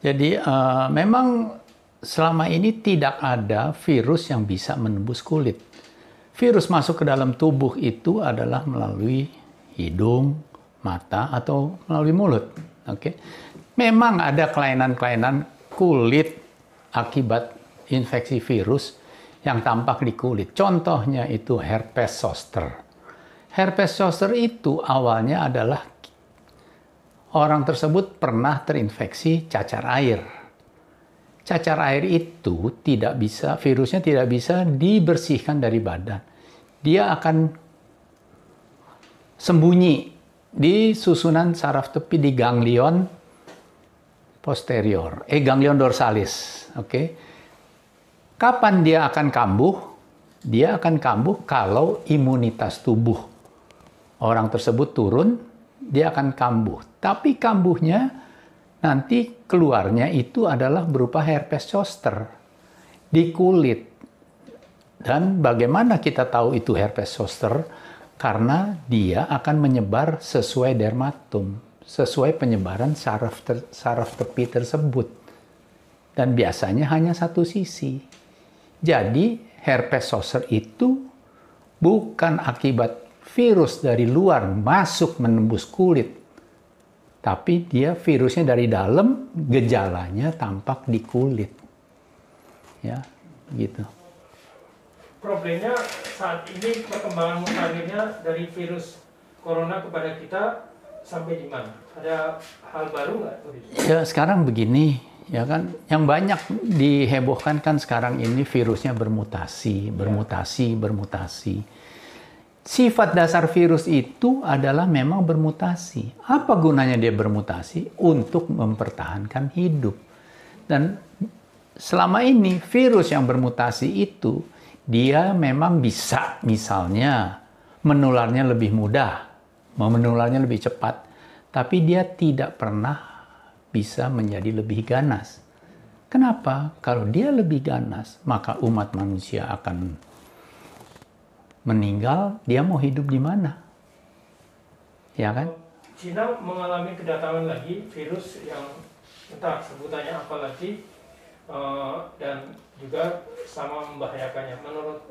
Jadi memang selama ini tidak ada virus yang bisa menembus kulit. Virus masuk ke dalam tubuh itu adalah melalui hidung, mata, atau melalui mulut. Oke. Memang ada kelainan-kelainan kulit akibat infeksi virus yang tampak di kulit. Contohnya itu herpes zoster. Herpes zoster itu awalnya adalah orang tersebut pernah terinfeksi cacar air. Cacar air itu virusnya tidak bisa dibersihkan dari badan. Dia akan sembunyi di susunan saraf tepi di ganglion posterior, ganglion dorsalis. Oke. Kapan dia akan kambuh? Dia akan kambuh kalau imunitas tubuh orang tersebut turun, dia akan kambuh. Tapi kambuhnya nanti keluarnya itu adalah berupa herpes zoster di kulit. Dan bagaimana kita tahu itu herpes zoster? Karena dia akan menyebar sesuai dermatum, sesuai penyebaran saraf tepi tersebut. Dan biasanya hanya satu sisi. Jadi herpes zoster itu bukan akibat virus dari luar masuk menembus kulit, tapi dia virusnya dari dalam, gejalanya tampak di kulit. Ya, gitu. Problemnya saat ini perkembangan mutakhirnya dari virus corona kepada kita sampai di mana? Ada hal baru nggak? Ya, sekarang begini, ya kan, yang banyak dihebohkan kan sekarang ini virusnya bermutasi. Sifat dasar virus itu adalah memang bermutasi. Apa gunanya dia bermutasi? Untuk mempertahankan hidup. Dan selama ini virus yang bermutasi itu, dia memang bisa misalnya menularnya lebih mudah, menularnya lebih cepat. Tapi dia tidak pernah bisa menjadi lebih ganas. Kenapa? Kalau dia lebih ganas, maka umat manusia akan meninggal, dia mau hidup di mana? Ya kan? Cina mengalami kedatangan lagi virus yang entah sebutannya apa lagi dan juga sama membahayakannya. Menurut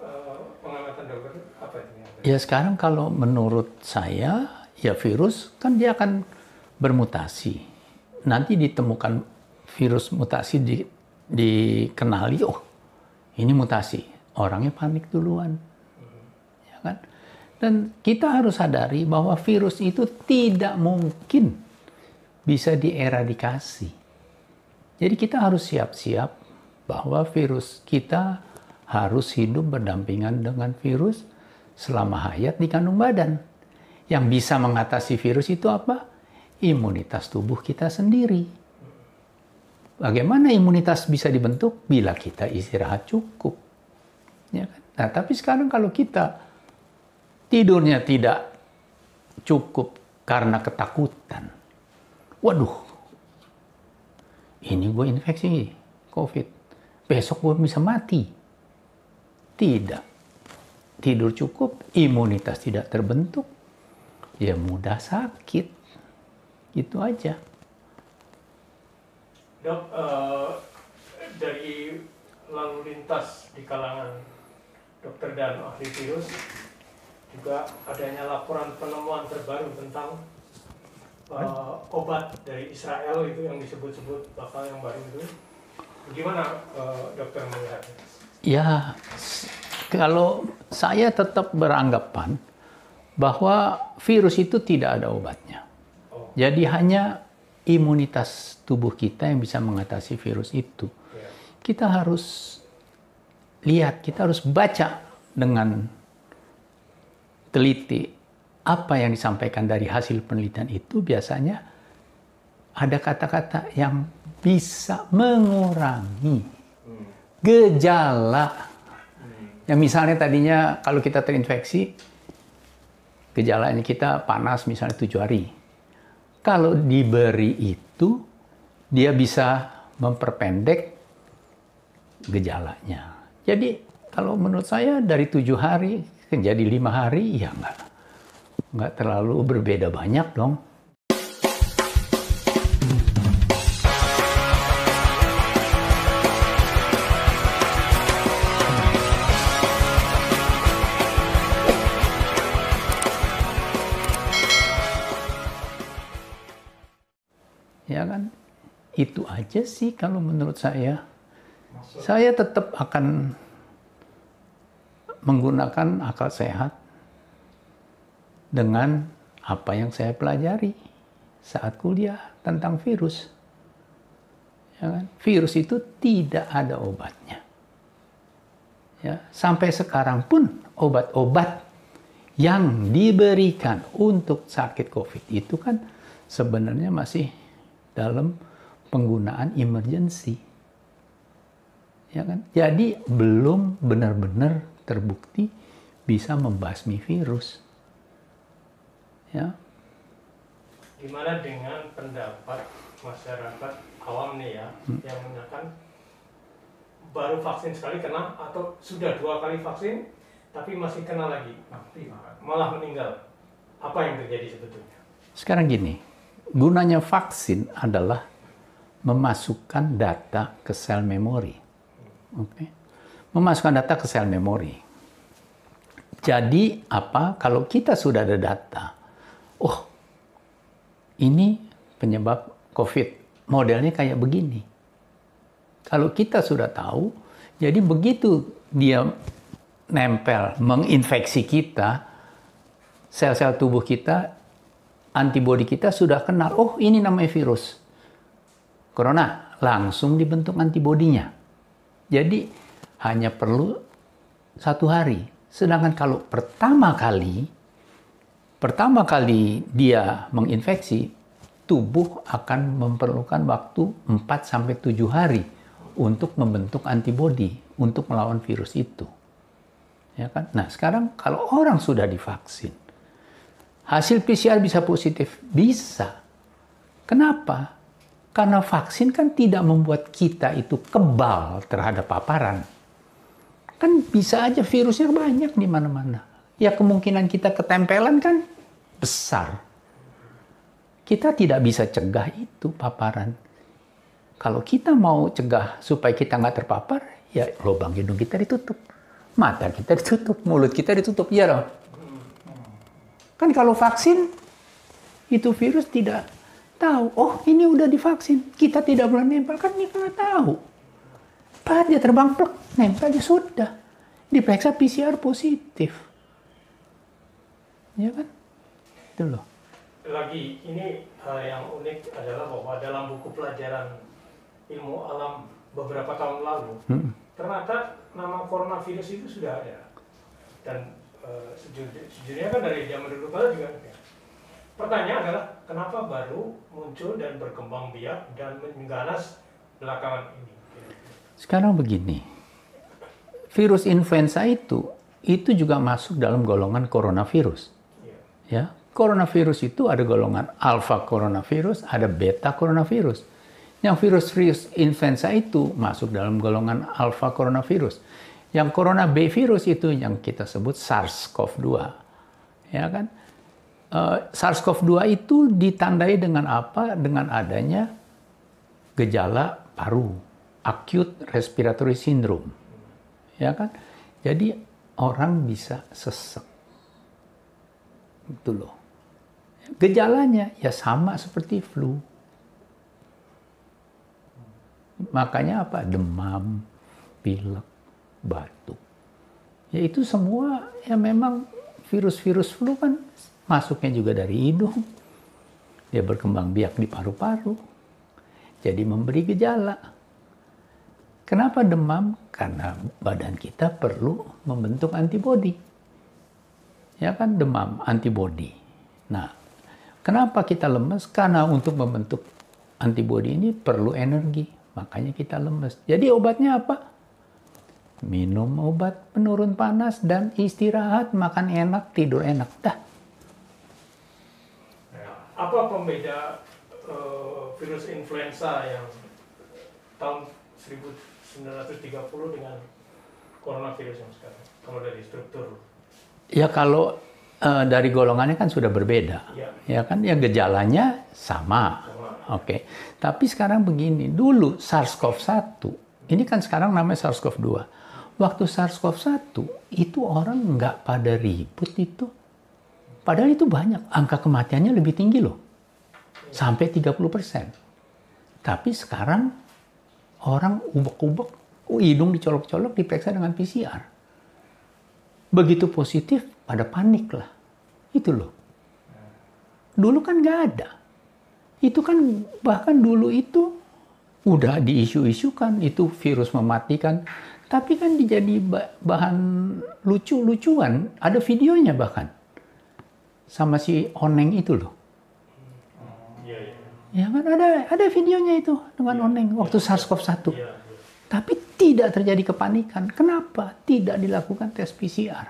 pengamatan dokter apa itu? Ya sekarang kalau menurut saya, ya virus kan dia akan bermutasi. Nanti ditemukan virus mutasi dikenali, oh ini mutasi. Orangnya panik duluan. Kan? Dan kita harus sadari bahwa virus itu tidak mungkin bisa dieradikasi. Jadi kita harus siap-siap bahwa virus kita harus hidup berdampingan dengan virus selama hayat di kandung badan. Yang bisa mengatasi virus itu apa? Imunitas tubuh kita sendiri. Bagaimana imunitas bisa dibentuk? Bila kita istirahat cukup. Ya kan? Nah, tapi sekarang kalau kita tidurnya tidak cukup karena ketakutan. Waduh, ini gue infeksi COVID. Besok gue bisa mati. Tidak. Tidur cukup, imunitas tidak terbentuk. Ya mudah sakit. Gitu aja. Dok, dari lalu lintas di kalangan dokter dan ahli virus, juga adanya laporan penemuan terbaru tentang obat dari Israel itu yang disebut-sebut bakal yang baru itu. Bagaimana dokter melihatnya? Ya, kalau saya tetap beranggapan bahwa virus itu tidak ada obatnya. Jadi hanya imunitas tubuh kita yang bisa mengatasi virus itu. Kita harus lihat, kita harus baca dengan teliti apa yang disampaikan dari hasil penelitian itu. Biasanya ada kata-kata yang bisa mengurangi gejala. Yang misalnya tadinya kalau kita terinfeksi, gejalanya kita panas misalnya 7 hari. Kalau diberi itu, dia bisa memperpendek gejalanya. Jadi kalau menurut saya dari 7 hari jadi 5 hari, ya nggak terlalu berbeda banyak dong. Itu aja sih kalau menurut saya. Saya tetap akan menggunakan akal sehat dengan apa yang saya pelajari saat kuliah tentang virus. Ya kan? Virus itu tidak ada obatnya. Ya, sampai sekarang pun obat-obat yang diberikan untuk sakit COVID itu kan sebenarnya masih dalam penggunaan emergency. Ya kan? Jadi belum benar-benar terbukti bisa membasmi virus. Ya. Gimana dengan pendapat masyarakat awam nih ya, yang mengatakan baru vaksin sekali kena atau sudah 2 kali vaksin tapi masih kena lagi, malah meninggal. Apa yang terjadi sebetulnya? Sekarang gini, gunanya vaksin adalah memasukkan data ke sel memori. Oke. Memasukkan data ke sel memori. Jadi apa? Kalau kita sudah ada data, oh ini penyebab COVID, modelnya kayak begini. Kalau kita sudah tahu, jadi begitu dia nempel, menginfeksi kita, sel-sel tubuh kita, antibodi kita sudah kenal, oh ini namanya virus corona, langsung dibentuk antibodinya. Jadi hanya perlu 1 hari. Sedangkan kalau pertama kali dia menginfeksi, tubuh akan memerlukan waktu 4-7 hari untuk membentuk antibodi untuk melawan virus itu. Ya kan? Nah, sekarang kalau orang sudah divaksin, hasil PCR bisa positif? Bisa. Kenapa? Karena vaksin kan tidak membuat kita itu kebal terhadap paparan. Kan bisa aja virusnya banyak di mana-mana. Ya kemungkinan kita ketempelan kan besar. Kita tidak bisa cegah itu paparan. Kalau kita mau cegah supaya kita nggak terpapar, ya lubang hidung kita ditutup. Mata kita ditutup, mulut kita ditutup. Ya dong. Kan kalau vaksin, itu virus tidak tahu, oh ini udah divaksin, kita tidak boleh nempel, kan kita nggak tahu. Pas dia terbang, plek, nempel dia sudah. Diperiksa PCR positif. Ya kan? Itu loh. Lagi, ini hal yang unik adalah bahwa dalam buku pelajaran ilmu alam beberapa tahun lalu, ternyata nama coronavirus itu sudah ada. Dan sejujurnya kan dari zaman dulu kala juga ada. Pertanyaan adalah, kenapa baru muncul dan berkembang biak dan mengganas belakangan ini? Sekarang begini, virus influenza itu juga masuk dalam golongan coronavirus. Ya, coronavirus itu ada golongan alpha coronavirus, ada beta coronavirus. Yang virus influenza itu masuk dalam golongan alpha coronavirus. Yang corona B virus itu yang kita sebut SARS-CoV-2. Ya kan? SARS-CoV-2 itu ditandai dengan apa? Dengan adanya gejala paru, acute respiratory syndrome. Ya kan? Jadi orang bisa sesek. Itu loh. Gejalanya ya sama seperti flu. Makanya apa? Demam, pilek, batuk. Ya itu semua ya memang virus-virus flu kan masuknya juga dari hidung. Dia berkembang biak di paru-paru. Jadi memberi gejala. Kenapa demam? Karena badan kita perlu membentuk antibodi. Ya kan, demam, antibodi. Nah, kenapa kita lemes? Karena untuk membentuk antibodi ini perlu energi. Makanya kita lemes. Jadi obatnya apa? Minum obat penurun panas dan istirahat, makan enak, tidur enak. Dah. Apa pembeda virus influenza yang tahun 1930 dengan coronavirus yang sekarang? Kalau dari struktur? Ya kalau dari golongannya kan sudah berbeda. Ya kan, ya gejalanya sama. Oke. Tapi sekarang begini, dulu SARS-CoV-1, ini kan sekarang namanya SARS-CoV-2. Waktu SARS-CoV-1 itu orang nggak pada ribut itu. Padahal itu banyak. Angka kematiannya lebih tinggi loh. Sampai 30%. Tapi sekarang orang ubek-ubek, hidung dicolok-colok, diperiksa dengan PCR. Begitu positif, pada panik lah. Itu loh. Dulu kan nggak ada. Itu kan bahkan dulu itu udah diisu-isukan, itu virus mematikan. Tapi kan jadi bahan lucu-lucuan. Ada videonya bahkan. Sama si Oneng itu loh. Ya kan ada videonya itu dengan Oneng waktu SARS-CoV-1. Tapi tidak terjadi kepanikan. Kenapa? Tidak dilakukan tes PCR.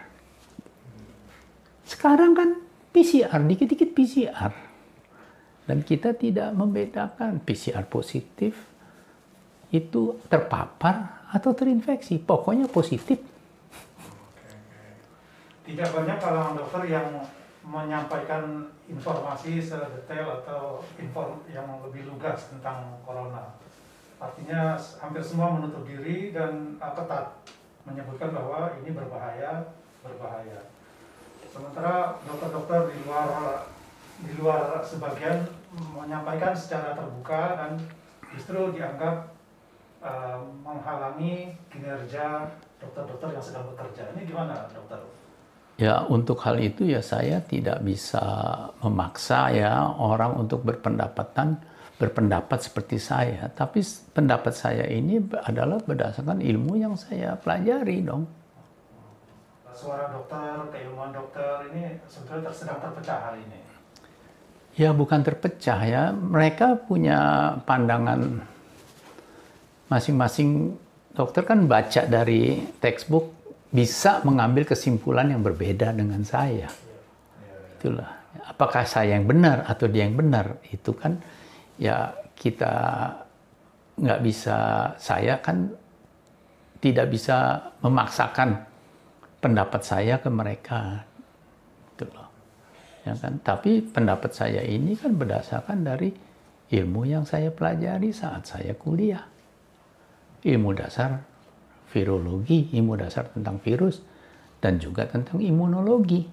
Sekarang kan PCR, dikit-dikit PCR. Dan kita tidak membedakan PCR positif itu terpapar atau terinfeksi. Pokoknya positif. Tidak banyak kalangan dokter yang menyampaikan informasi sedetail atau yang lebih lugas tentang corona. Artinya hampir semua menutup diri dan ketat menyebutkan bahwa ini berbahaya. Sementara dokter-dokter di luar sebagian menyampaikan secara terbuka dan justru dianggap menghalangi kinerja dokter-dokter yang sedang bekerja. Ini gimana, dokter? Ya, untuk hal itu ya saya tidak bisa memaksa ya orang untuk berpendapat seperti saya. Tapi pendapat saya ini adalah berdasarkan ilmu yang saya pelajari dong. Suara dokter, keilmuan dokter ini sebetulnya sedang terpecah hari ini. Ya, bukan terpecah ya. Mereka punya pandangan masing-masing. Dokter kan baca dari textbook, bisa mengambil kesimpulan yang berbeda dengan saya. Itulah. Apakah saya yang benar atau dia yang benar? Itu kan ya kita nggak bisa, saya kan tidak bisa memaksakan pendapat saya ke mereka. Gitu loh. Ya kan? Tapi pendapat saya ini kan berdasarkan dari ilmu yang saya pelajari saat saya kuliah. Ilmu dasar virologi, ilmu dasar tentang virus, dan juga tentang imunologi.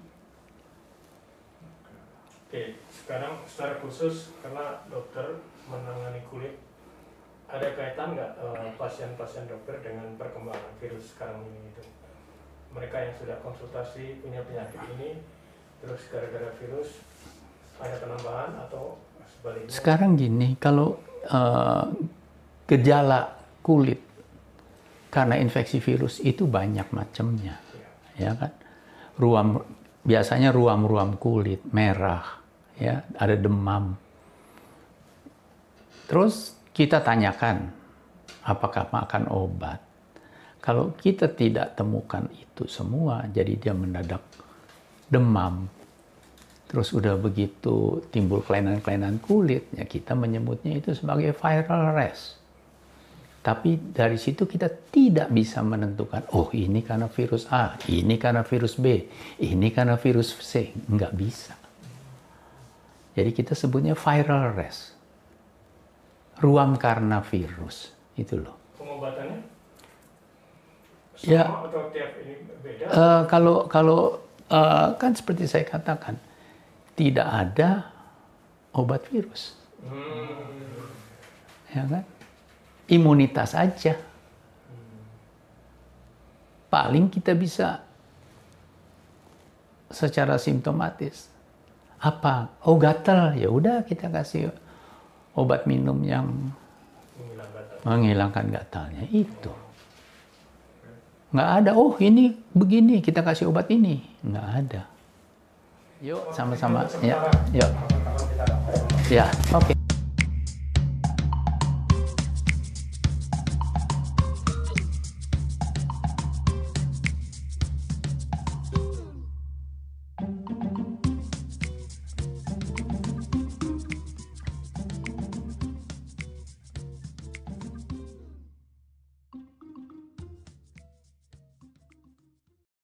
Oke, sekarang secara khusus karena dokter menangani kulit, ada kaitan nggak pasien-pasien dokter dengan perkembangan virus sekarang ini itu? Mereka yang sudah konsultasi punya penyakit ini, terus gara-gara virus ada penambahan atau sebaliknya? Sekarang gini, kalau gejala kulit karena infeksi virus itu banyak macamnya, ya kan? Biasanya ruam-ruam kulit merah, ya, ada demam. Terus kita tanyakan, apakah makan obat? Kalau kita tidak temukan itu semua, jadi dia mendadak demam. Terus udah begitu timbul kelainan-kelainan kulit, ya kita menyebutnya itu sebagai viral rash. Tapi dari situ kita tidak bisa menentukan, oh ini karena virus A, ini karena virus B, ini karena virus C. Nggak bisa. Jadi kita sebutnya viral rash. Ruam karena virus. Itu loh. Pengobatannya? Sama Ya, atau tiap ini beda? Kalau kan seperti saya katakan, tidak ada obat virus. Ya kan? Imunitas aja. Paling kita bisa secara simptomatis. Apa? Oh, gatal. Ya udah kita kasih obat minum yang menghilangkan gatalnya itu. Nggak ada. Oh, ini begini, kita kasih obat ini. Nggak ada. Yuk, sama-sama. Ya, yuk. Ya, oke.